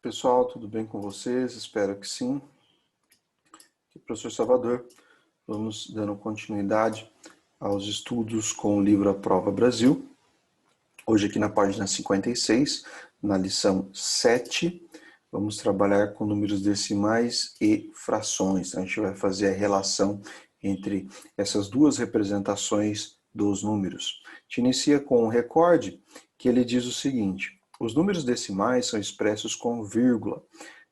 Pessoal, tudo bem com vocês? Espero que sim. Aqui, professor Salvador, vamos dando continuidade aos estudos com o livro A Prova Brasil. Hoje aqui na página 56, na lição 7, vamos trabalhar com números decimais e frações. A gente vai fazer a relação entre essas duas representações dos números. A gente inicia com um recorde que ele diz o seguinte: os números decimais são expressos com vírgula.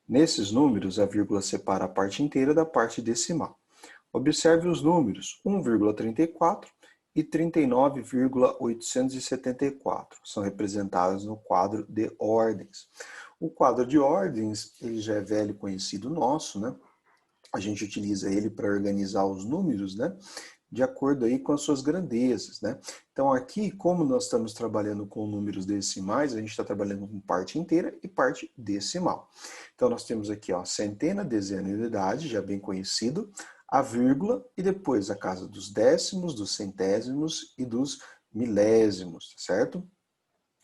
Nesses números, a vírgula separa a parte inteira da parte decimal. Observe os números 1,34 e 39,874. São representados no quadro de ordens. O quadro de ordens, ele já é velho conhecido nosso, né? A gente utiliza ele para organizar os números, né? De acordo aí com as suas grandezas, né? Então aqui, como nós estamos trabalhando com números decimais, a gente está trabalhando com parte inteira e parte decimal. Então nós temos aqui, ó, centena, dezena e unidade, já bem conhecido, a vírgula e depois a casa dos décimos, dos centésimos e dos milésimos, certo?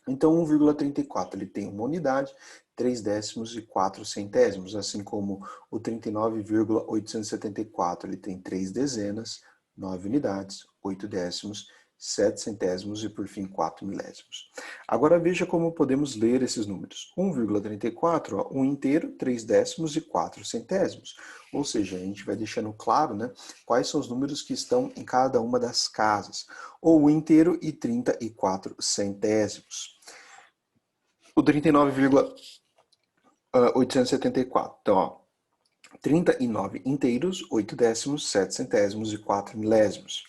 Então 1,34 ele tem uma unidade, 3 décimos e 4 centésimos, assim como o 39,874 ele tem 3 dezenas, 9 unidades, 8 décimos, 7 centésimos e, por fim, 4 milésimos. Agora veja como podemos ler esses números. 1,34, 1 inteiro, 3 décimos e 4 centésimos. Ou seja, a gente vai deixando claro, né, quais são os números que estão em cada uma das casas. Ou 1 inteiro e 34 centésimos. O 39,874. Então, ó, 39 inteiros, 8 décimos, 7 centésimos e 4 milésimos.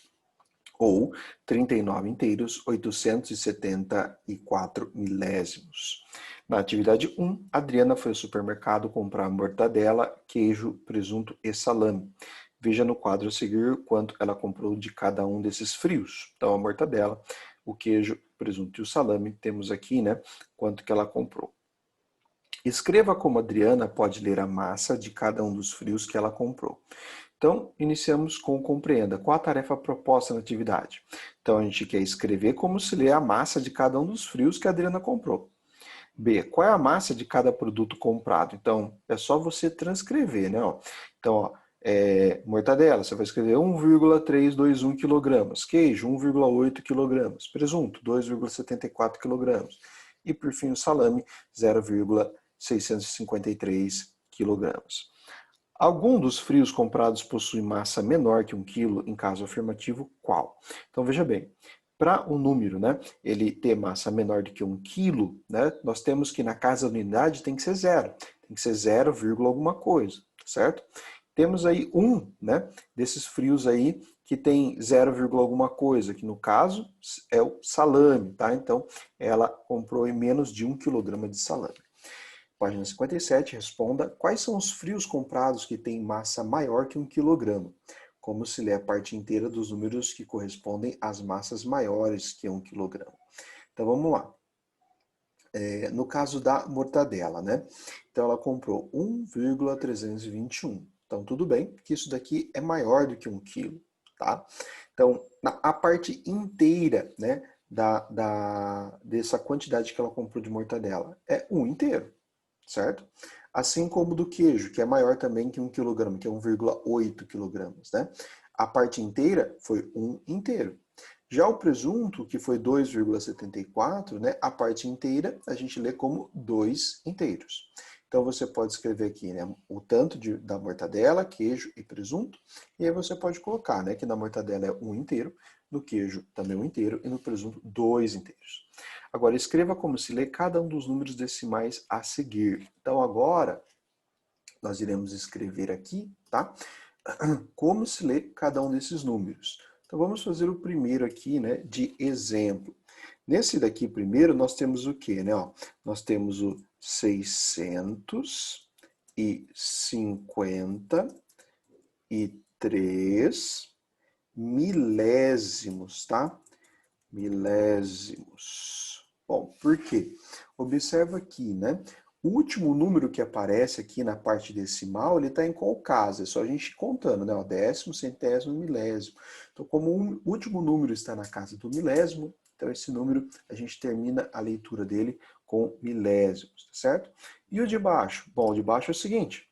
Ou 39 inteiros, 874 milésimos. Na atividade 1, Adriana foi ao supermercado comprar mortadela, queijo, presunto e salame. Veja no quadro a seguir quanto ela comprou de cada um desses frios. Então, a mortadela, o queijo, o presunto e o salame, temos aqui, né, quanto que ela comprou. Escreva como a Adriana pode ler a massa de cada um dos frios que ela comprou. Então, iniciamos com compreenda. Qual a tarefa proposta na atividade? Então, a gente quer escrever como se lê a massa de cada um dos frios que a Adriana comprou. B, qual é a massa de cada produto comprado? Então, é só você transcrever, né? Então, ó, mortadela, você vai escrever 1,321 kg. Queijo, 1,8 kg. Presunto, 2,74 kg. E, por fim, o salame, 0,653 kg. Algum dos frios comprados possui massa menor que 1 kg? Em caso afirmativo, qual? Então, veja bem, para um número, né, ele ter massa menor do que 1 kg, né, nós temos que na casa da unidade tem que ser 0. Tem que ser 0, alguma coisa, certo? Temos aí né, desses frios aí que tem 0, alguma coisa, que no caso é o salame, tá? Então, ela comprou em menos de 1 kg de salame. Página 57, responda quais são os frios comprados que têm massa maior que 1 kg. Como se lê a parte inteira dos números que correspondem às massas maiores que 1 kg. Então vamos lá. No caso da mortadela, né? Então ela comprou 1,321. Então tudo bem que isso daqui é maior do que 1 kg, tá? Então a parte inteira, né, dessa quantidade que ela comprou de mortadela é 1 inteiro. Certo? Assim como do queijo, que é maior também que 1 kg, que é 1,8 kg, né? A parte inteira foi 1 inteiro. Já o presunto, que foi 2,74, né? A parte inteira a gente lê como 2 inteiros. Então você pode escrever aqui, né, o tanto da mortadela, queijo e presunto, e aí você pode colocar, né, que na mortadela é 1 inteiro, no queijo também 1 inteiro e no presunto 2 inteiros. Agora, escreva como se lê cada um dos números decimais a seguir. Então, agora, nós iremos escrever aqui, tá? Como se lê cada um desses números. Então, vamos fazer o primeiro aqui, né, de exemplo. Nesse daqui primeiro, nós temos o quê, né? Nós temos o 653 milésimos, tá? Milésimos. Bom, por quê? Observa aqui, né? O último número que aparece aqui na parte decimal, ele está em qual casa? É só a gente ir contando, né? O décimo, centésimo, milésimo. Então, como o último número está na casa do milésimo, então esse número a gente termina a leitura dele com milésimos, tá certo? E o de baixo? Bom, o de baixo é o seguinte,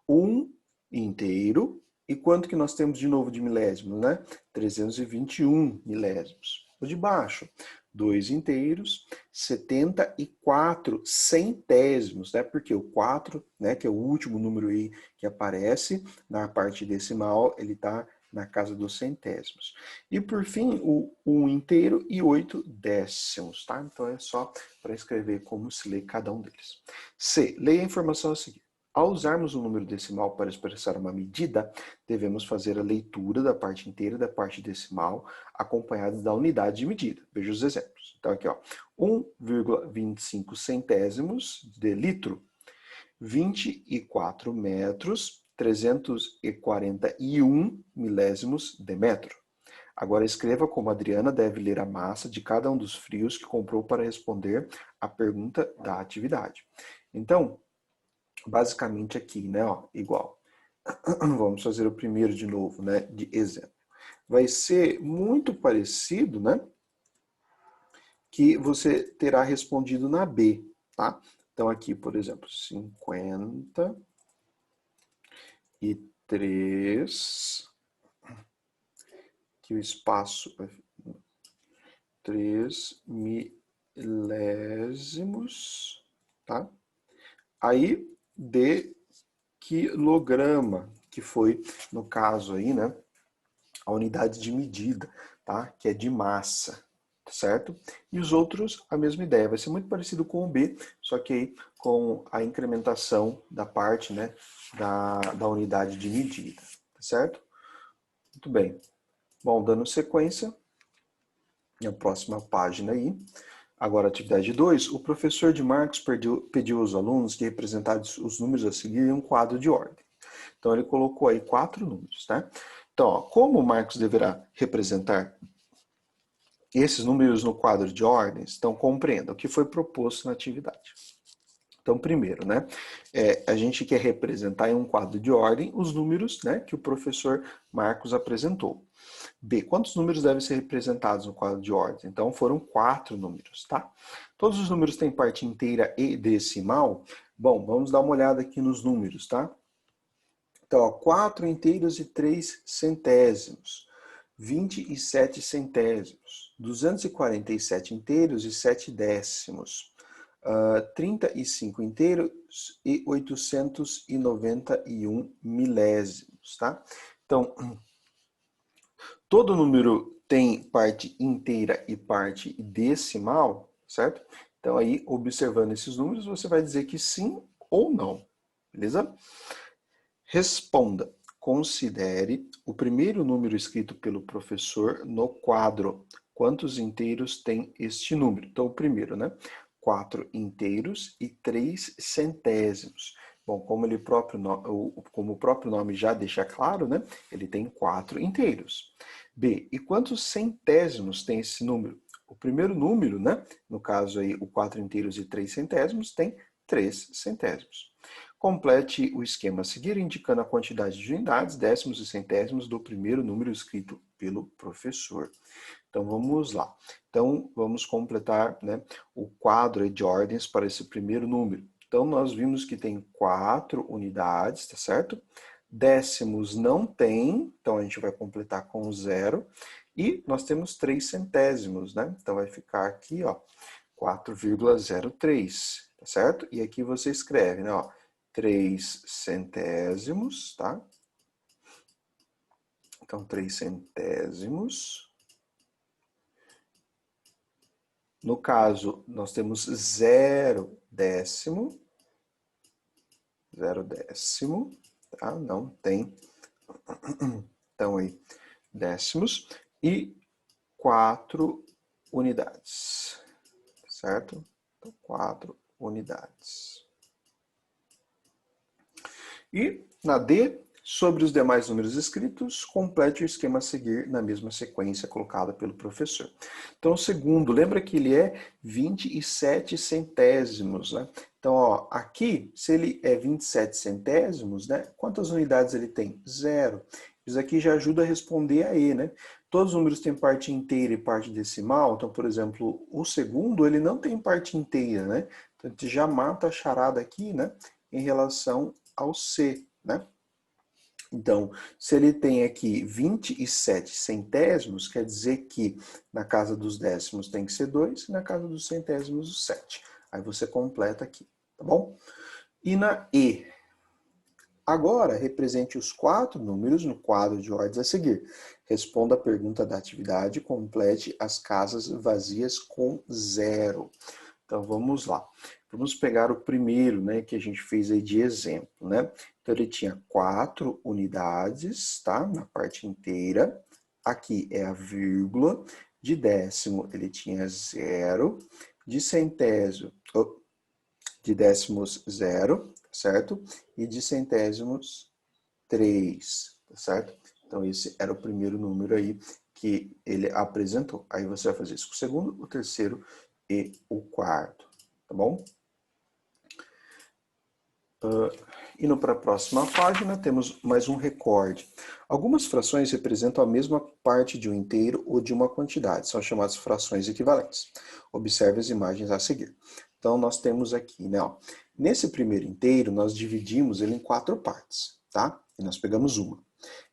1 inteiro, e quanto que nós temos de novo de milésimos, né? 321 milésimos. O de baixo, 2 inteiros, 74 centésimos, né? Porque o 4, né, que é o último número aí que aparece na parte decimal, ele está na casa dos centésimos. E por fim, o 1 inteiro e 8 décimos, tá? Então é só para escrever como se lê cada um deles. C. Leia a informação a seguir. Ao usarmos o número decimal para expressar uma medida, devemos fazer a leitura da parte inteira e da parte decimal, acompanhada da unidade de medida. Veja os exemplos. Então aqui, ó, 1,25 centésimos de litro, 24 metros, 341 milésimos de metro. Agora escreva como a Adriana deve ler a massa de cada um dos frios que comprou para responder à pergunta da atividade. Então, basicamente aqui, né, ó, igual. Vamos fazer o primeiro de novo, né, de exemplo. Vai ser muito parecido, né, que você terá respondido na B, tá? Então aqui, por exemplo, 53, que o espaço é 3 milésimos, tá? Aí, D quilograma, que foi, no caso aí, né, a unidade de medida, tá? Que é de massa, tá certo? E os outros, a mesma ideia, vai ser muito parecido com o B, só que aí com a incrementação da parte, né, da unidade de medida, tá certo? Muito bem. Bom, dando sequência, na próxima página aí, agora, atividade 2, o professor de Marcos pediu aos alunos que representassem os números a seguir em um quadro de ordem. Então, ele colocou aí 4 números, tá? Então, ó, como o Marcos deverá representar esses números no quadro de ordens, então compreenda o que foi proposto na atividade. Então, primeiro, né, a gente quer representar em um quadro de ordem os números, né, que o professor Marcos apresentou. B, quantos números devem ser representados no quadro de ordem? Então, foram 4 números, tá? Todos os números têm parte inteira e decimal? Bom, vamos dar uma olhada aqui nos números, tá? Então, ó, 4 inteiros e 3 centésimos, 27 centésimos, 247 inteiros e 7 décimos, 35 inteiros e 891 milésimos, tá? Então, todo número tem parte inteira e parte decimal, certo? Então aí, observando esses números, você vai dizer que sim ou não, beleza? Responda. Considere o primeiro número escrito pelo professor no quadro. Quantos inteiros tem este número? Então, o primeiro, né? 4 inteiros e 3 centésimos. Bom, como o próprio nome já deixa claro, né? Ele tem 4 inteiros. B, e quantos centésimos tem esse número? O primeiro número, né? No caso aí, o 4 inteiros e 3 centésimos, tem 3 centésimos. Complete o esquema a seguir, indicando a quantidade de unidades, décimos e centésimos do primeiro número escrito pelo professor. Então, vamos lá. Então, vamos completar, né, o quadro de ordens para esse primeiro número. Então, nós vimos que tem 4 unidades, tá certo? Décimos não tem, então a gente vai completar com 0. E nós temos 3 centésimos, né? Então, vai ficar aqui, ó, 4,03, tá certo? E aqui você escreve, né, ó, 3 centésimos, tá? Então, 3 centésimos. No caso, nós temos 0 décimo, tá? Não tem, então aí, décimos, e 4 unidades, certo? Então, 4 unidades. E na D, sobre os demais números escritos, complete o esquema a seguir na mesma sequência colocada pelo professor. Então, o segundo, lembra que ele é 27 centésimos, né? Então, ó, aqui, se ele é 27 centésimos, né? Quantas unidades ele tem? 0. Isso aqui já ajuda a responder a E, né? todos os números têm parte inteira e parte decimal. Então, por exemplo, o segundo, ele não tem parte inteira, né? Então, a gente já mata a charada aqui, né? Em relação ao C, né? Então, se ele tem aqui 27 centésimos, quer dizer que na casa dos décimos tem que ser 2 e na casa dos centésimos 7. Aí você completa aqui, tá bom? E na E? Agora, represente os 4 números no quadro de ordens a seguir. Responda a pergunta da atividade, complete as casas vazias com 0. Então, vamos lá. Vamos pegar o primeiro, né, que a gente fez aí de exemplo, né? Então, ele tinha 4 unidades, tá? Na parte inteira. Aqui é a vírgula. De décimo, ele tinha 0. De centésimo, de décimos, 0, certo? E de centésimos, 3, certo? Então, esse era o primeiro número aí que ele apresentou. Aí você vai fazer isso com o segundo, o terceiro e o quarto, tá bom? Indo para a próxima página, temos mais um recorde. Algumas frações representam a mesma parte de um inteiro ou de uma quantidade. São chamadas frações equivalentes. Observe as imagens a seguir. Então, nós temos aqui, né? Ó, nesse primeiro inteiro, nós dividimos ele em 4 partes, tá? E nós pegamos uma.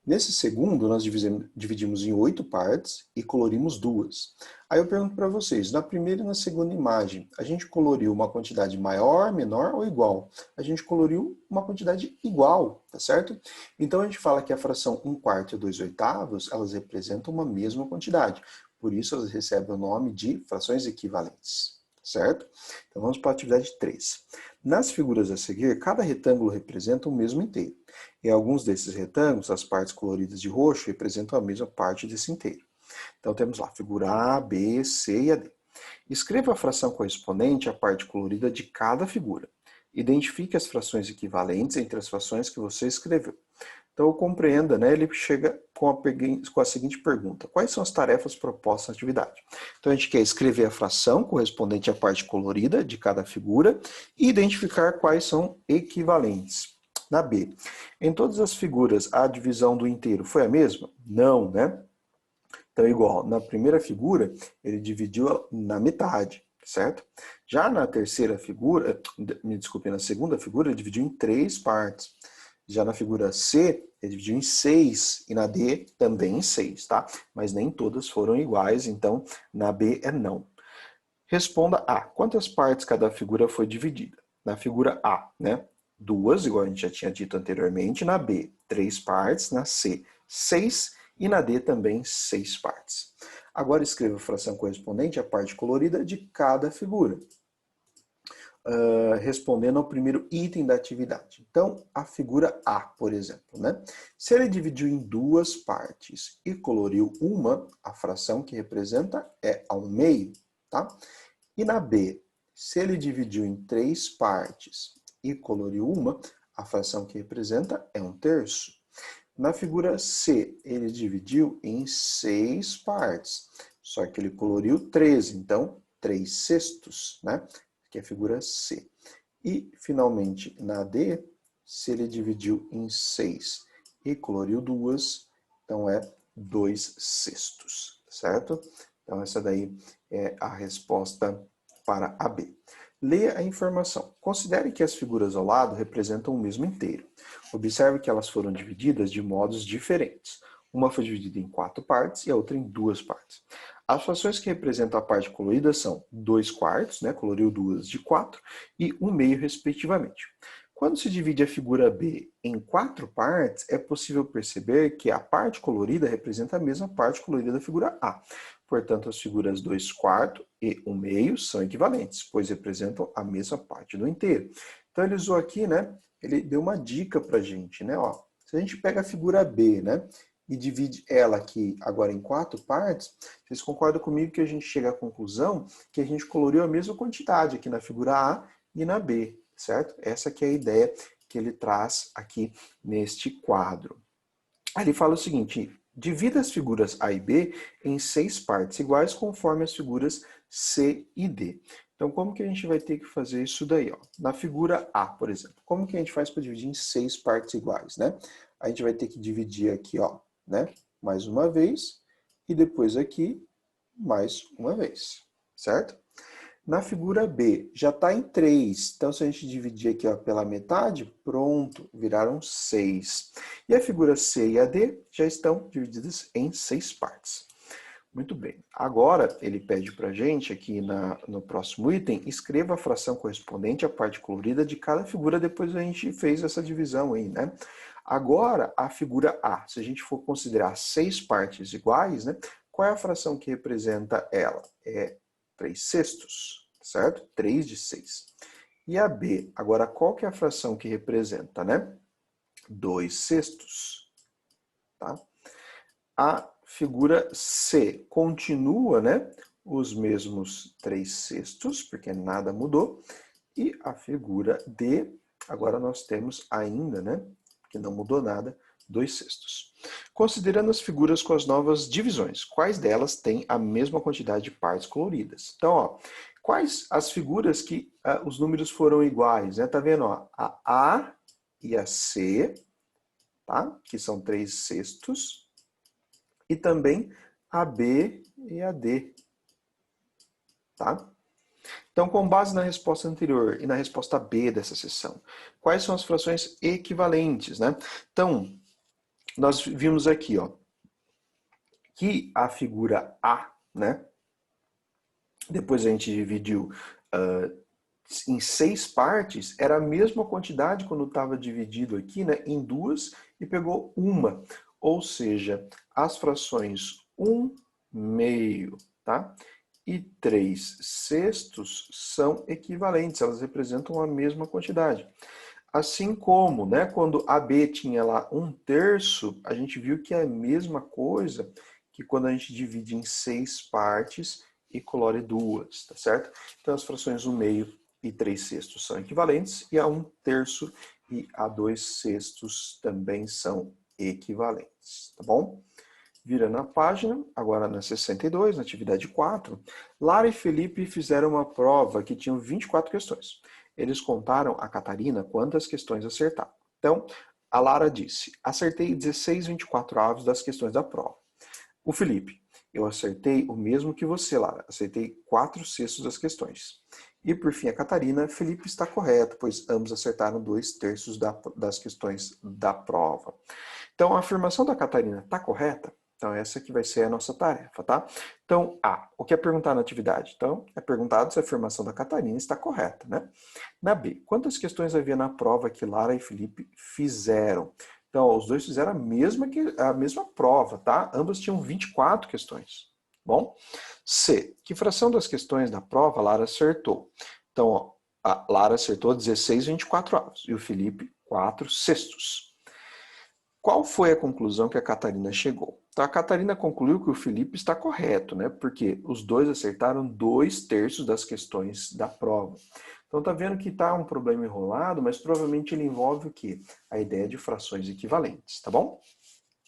Nesse segundo, nós dividimos em 8 partes e colorimos 2. Aí eu pergunto para vocês, na primeira e na segunda imagem, a gente coloriu uma quantidade maior, menor ou igual? A gente coloriu uma quantidade igual, tá certo? Então a gente fala que a fração 1/4 e 2/8, elas representam uma mesma quantidade. Por isso elas recebem o nome de frações equivalentes, certo? Então vamos para a atividade 3. Nas figuras a seguir, cada retângulo representa o mesmo inteiro. Em alguns desses retângulos, as partes coloridas de roxo representam a mesma parte desse inteiro. Então temos lá, figura A, B, C e a D. Escreva a fração correspondente à parte colorida de cada figura. Identifique as frações equivalentes entre as frações que você escreveu. Então, compreenda, né? Ele chega com a seguinte pergunta: quais são as tarefas propostas na atividade? Então, a gente quer escrever a fração correspondente à parte colorida de cada figura e identificar quais são equivalentes. Na B, em todas as figuras, a divisão do inteiro foi a mesma? Não, né? Então, igual, na primeira figura, ele dividiu na metade, certo? Já na terceira figura, me desculpe, na segunda figura, ele dividiu em 3 partes. Já na figura C, ele dividiu em 6, e na D também em 6, tá? Mas nem todas foram iguais, então na B é não. Responda A. Quantas partes cada figura foi dividida? Na figura A, né? 2, igual a gente já tinha dito anteriormente. Na B, 3 partes. Na C, 6. E na D também 6 partes. Agora escreva a fração correspondente à parte colorida de cada figura. Respondendo ao primeiro item da atividade. Então, a figura A, por exemplo, né? Se ele dividiu em 2 partes e coloriu uma, a fração que representa é ao meio, tá? E na B, se ele dividiu em 3 partes e coloriu uma, a fração que representa é 1/3. Na figura C, ele dividiu em 6 partes, só que ele coloriu 13, então 3/6, né? Que é a figura C. E, finalmente, na D, se ele dividiu em 6 e coloriu 2, então é 2/6, certo? Então, essa daí é a resposta para a B. Leia a informação. Considere que as figuras ao lado representam o mesmo inteiro. Observe que elas foram divididas de modos diferentes. Uma foi dividida em 4 partes e a outra em 2 partes. As frações que representam a parte colorida são 2/4, né, coloriu 2 de 4, e 1/2, respectivamente. Quando se divide a figura B em 4 partes, é possível perceber que a parte colorida representa a mesma parte colorida da figura A. Portanto, as figuras 2/4 e 1/2 são equivalentes, pois representam a mesma parte do inteiro. Então, ele usou aqui, né, ele deu uma dica para a gente, né, ó. Se a gente pega a figura B, né, e divide ela aqui agora em 4 partes, vocês concordam comigo que a gente chega à conclusão que a gente coloriu a mesma quantidade aqui na figura A e na B, certo? Essa que é a ideia que ele traz aqui neste quadro. Aí ele fala o seguinte: divida as figuras A e B em 6 partes iguais conforme as figuras C e D. Então, como que a gente vai ter que fazer isso daí? Ó? Na figura A, por exemplo, como que a gente faz para dividir em 6 partes iguais, né? A gente vai ter que dividir aqui, ó, né? Mais uma vez, e depois aqui mais uma vez, certo? Na figura B, já está em 3. Então, se a gente dividir aqui ó, pela metade, pronto, viraram 6. E a figura C e a D já estão divididas em 6 partes. Muito bem. Agora, ele pede para a gente, aqui no próximo item, escreva a fração correspondente à parte colorida de cada figura, depois a gente fez essa divisão aí, né? Agora, a figura A, se a gente for considerar 6 partes iguais, né? Qual é a fração que representa ela? É 3/6, certo? 3 de 6. E a B, agora qual que é a fração que representa, né? 2/6, tá? A figura C continua, né? Os mesmos 3/6, porque nada mudou. E a figura D, agora nós temos ainda, né? Que não mudou nada, 2/6. Considerando as figuras com as novas divisões, quais delas têm a mesma quantidade de partes coloridas? Então, ó, quais as figuras que os números foram iguais? Né? Tá vendo? Ó, a A e a C, tá? Que são 3/6. E também a B e a D, tá? Então, com base na resposta anterior e na resposta B dessa seção, quais são as frações equivalentes, né? Então, nós vimos aqui, ó, que a figura A, né? Depois a gente dividiu em 6 partes, era a mesma quantidade quando estava dividido aqui, né, em 2 e pegou uma. Ou seja, as frações 1/2, tá? E 3/6 são equivalentes, elas representam a mesma quantidade. Assim como, né, quando AB tinha lá 1/3, a gente viu que é a mesma coisa que quando a gente divide em 6 partes e colore 2, tá certo? Então as frações 1/2 e 3/6 são equivalentes, e a 1/3 e a 2/6 também são equivalentes, tá bom? Virando a página, agora na 62, na atividade 4, Lara e Felipe fizeram uma prova que tinha 24 questões. Eles contaram a Catarina quantas questões acertaram. Então, a Lara disse, acertei 16/24 das questões da prova. O Felipe, eu acertei o mesmo que você, Lara. Acertei 4/6 das questões. E por fim, a Catarina, Felipe está correto, pois ambos acertaram 2/3 das questões da prova. Então, a afirmação da Catarina está correta? Então, essa aqui vai ser a nossa tarefa, tá? Então, A, o que é perguntar na atividade? Então, é perguntado se a afirmação da Catarina está correta, né? Na B, quantas questões havia na prova que Lara e Felipe fizeram? Então, os dois fizeram a mesma prova, tá? Ambos tinham 24 questões. Bom? C, que fração das questões da prova Lara acertou? Então, ó, a Lara acertou 16/24 e o Felipe 4/6. Qual foi a conclusão que a Catarina chegou? Então, a Catarina concluiu que o Felipe está correto, né? Porque os dois acertaram 2/3 das questões da prova. Então, tá vendo que está um problema enrolado, mas provavelmente ele envolve o quê? A ideia de frações equivalentes, tá bom?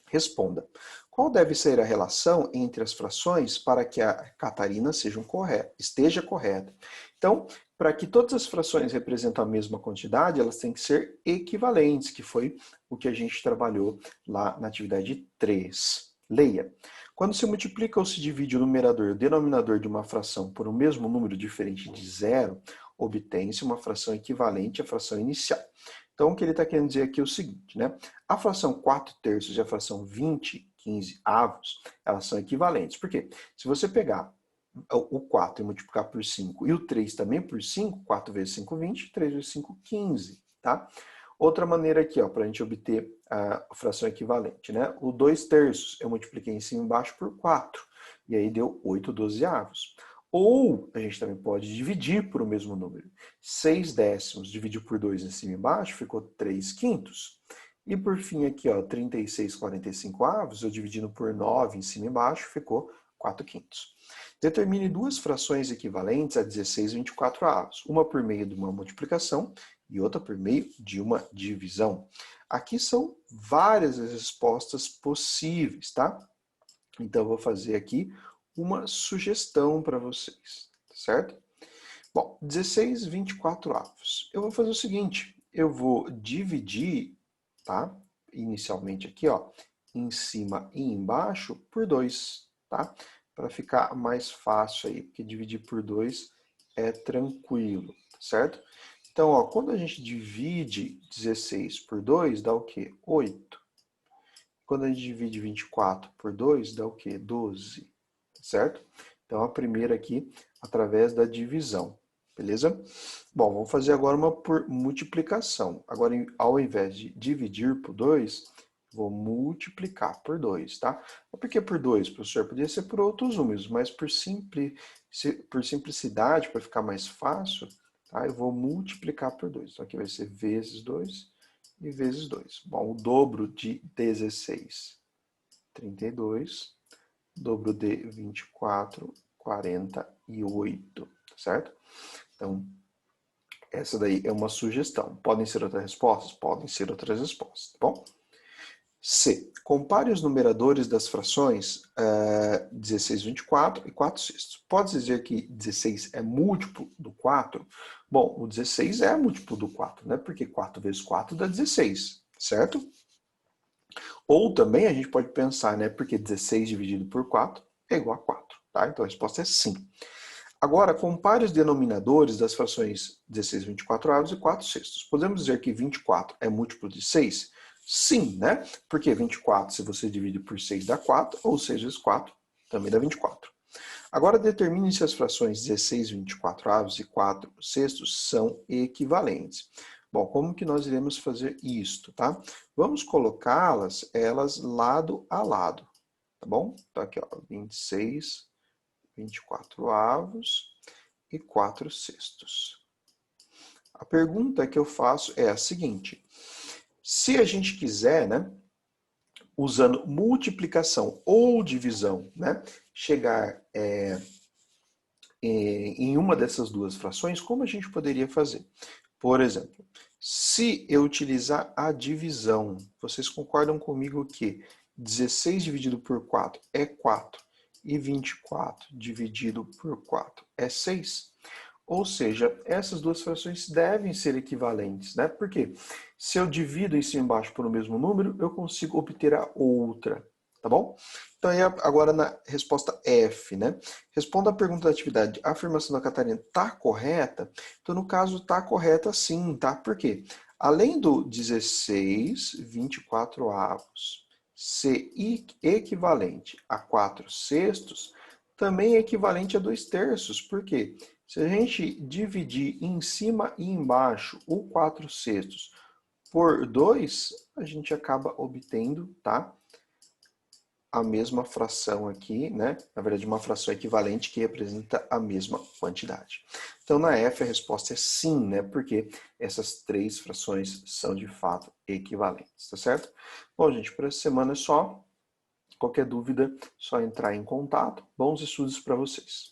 Responda. Qual deve ser a relação entre as frações para que a Catarina esteja correta? Então, para que todas as frações representem a mesma quantidade, elas têm que ser equivalentes, que foi o que a gente trabalhou lá na atividade 3. Leia. Quando se multiplica ou se divide o numerador e o denominador de uma fração por um mesmo número diferente de zero, obtém-se uma fração equivalente à fração inicial. Então, o que ele está querendo dizer aqui é o seguinte, né? A fração 4/3 e a fração 20/15, elas são equivalentes. Por quê? Se você pegar o 4 e multiplicar por 5 e o 3 também por 5, 4 vezes 5, 20, 3 vezes 5, 15, tá? Outra maneira aqui, ó, para a gente obter a fração equivalente, né? O 2/3 eu multipliquei em cima e embaixo por 4, e aí deu 8/12. Ou a gente também pode dividir por o mesmo número. 6/10 dividido por 2 em cima e embaixo ficou 3/5. E por fim aqui, ó, 36/45, eu dividindo por 9 em cima e embaixo ficou 4/5. Determine duas frações equivalentes a 16/24, uma por meio de uma multiplicação e outra por meio de uma divisão. Aqui são várias as respostas possíveis, tá? Então eu vou fazer aqui uma sugestão para vocês, certo? Bom, 16/24. Eu vou fazer o seguinte, eu vou dividir, tá? Inicialmente aqui, ó, em cima e embaixo por 2, tá? Para ficar mais fácil aí, porque dividir por 2 é tranquilo, certo? Então, ó, quando a gente divide 16 por 2, dá o quê? 8. Quando a gente divide 24 por 2, dá o quê? 12, certo? Então, a primeira aqui, através da divisão, beleza? Bom, vamos fazer agora uma por multiplicação. Agora, ao invés de dividir por 2, vou multiplicar por 2, tá? Por que por 2, professor? Podia ser por outros números, mas por simplicidade, para ficar mais fácil, tá? Eu vou multiplicar por 2. Então, aqui vai ser vezes 2 e vezes 2. Bom, o dobro de 16, 32. Dobro de 24, 48, certo? Então, essa daí é uma sugestão. Podem ser outras respostas? Podem ser outras respostas, tá bom? C. Compare os numeradores das frações 16, 24 e 4 sextos. Pode dizer que 16 é múltiplo do 4? Bom, o 16 é múltiplo do 4, né? Porque 4 vezes 4 dá 16, certo? Ou também a gente pode pensar, né? Porque 16 dividido por 4 é igual a 4, tá? Então a resposta é sim. Agora, compare os denominadores das frações 16, 24 avos e 4 sextos. Podemos dizer que 24 é múltiplo de 6? Sim, né? Porque 24, se você divide por 6, dá 4, ou 6 vezes 4 também dá 24. Agora, determine se as frações 16, 24 avos e 4 sextos são equivalentes. Bom, como que nós iremos fazer isto, tá? Vamos colocá-las, elas lado a lado, tá bom? Então aqui, ó, 26, 24 avos e 4 sextos. A pergunta que eu faço é a seguinte: se a gente quiser, né, usando multiplicação ou divisão, né, chegar em uma dessas duas frações, como a gente poderia fazer? Por exemplo, se eu utilizar a divisão, vocês concordam comigo que 16 dividido por 4 é 4 e 24 dividido por 4 é 6? Ou seja, essas duas frações devem ser equivalentes, né? Porque se eu divido em cima e embaixo por o mesmo número, eu consigo obter a outra, tá bom? Então, aí agora na resposta F, né? Responda a pergunta da atividade. A afirmação da Catarina está correta? Então, no caso, está correta sim, tá? Por quê? Além do 16, 24 avos ser equivalente a 4 sextos, também é equivalente a 2 terços. Por quê? Se a gente dividir em cima e embaixo o 4 sextos por 2, a gente acaba obtendo, tá, a mesma fração aqui, né? Na verdade, uma fração equivalente que representa a mesma quantidade. Então, na F, a resposta é sim, né? Porque essas três frações são, de fato, equivalentes, tá certo? Bom, gente, para essa semana é só. Qualquer dúvida, só entrar em contato. Bons estudos para vocês.